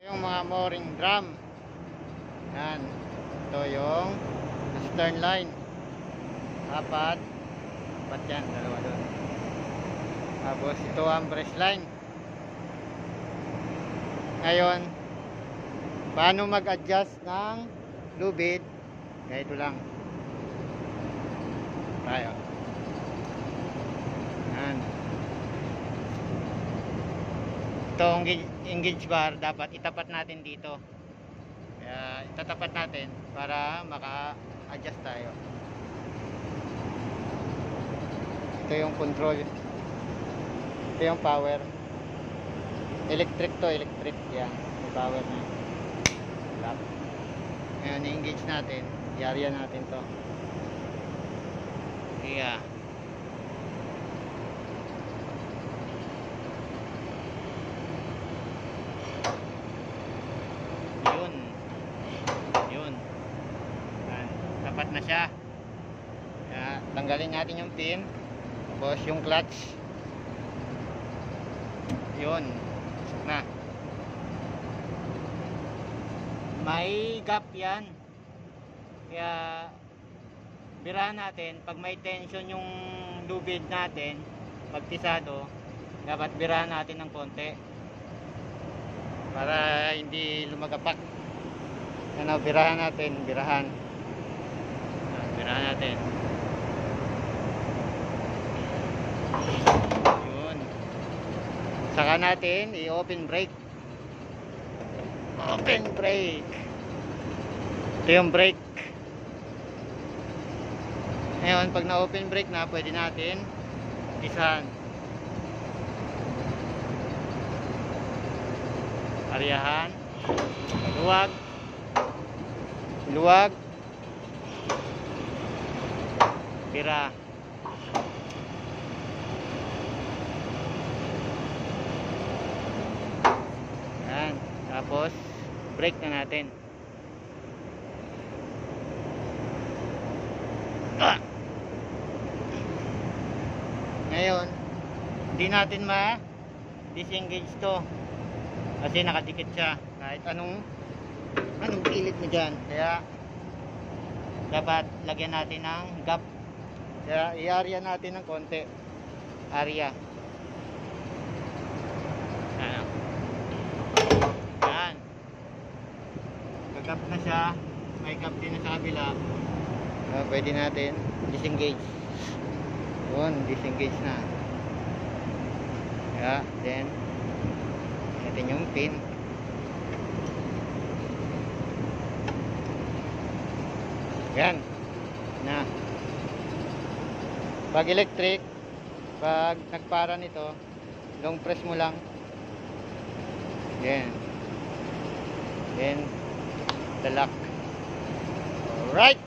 Yung mga mooring drum. Yan. Ito yung stern line. Apat. Apat yan. Dalawa doon. Tapos ito ang breast line. Ngayon, paano mag-adjust ng lubid? Ganito lang. Tayo. Yan. Itong engage bar dapat itapat natin dito. Kaya itatapat natin para maka-adjust tayo. Ito yung control. Ito yung power. Electric to, electric. Yan, may power na. Lock. Ngayon i-engage natin. I-area natin to. Kaya yun. Yan. Tapat na siya. Kaya tanggalin natin yung pin. Tapos yung clutch. Yun. Na. May gap yan. Kaya birahan natin. Pag may tension yung lubid natin, pagpisado, dapat birahan natin ng konti. Para hindi lumagapak. Ano, birahan natin, birahan natin. Yun. Saka natin i-open brake. Open brake. Ito yung brake. Ngayon, pag na-open brake na, pwede natin isahan. Ariyahan. Luwag. Pira. Yan. Tapos brake na natin. Ngayon, hindi natin ma-disengage to. Kasi nakadikit siya. Kahit anong pilit mo dyan. Kaya dapat lagyan natin ng gap. Kaya i-area natin ng konti. Area. Yan. Gagap na siya. May gap din na sa kabila. Pwede natin disengage. Yun, disengage na. Kaya, then natin yung pin. Yan. Na. Pag electric, pag nagpara nito, long press mo lang. Yan. Then, the lock. Alright.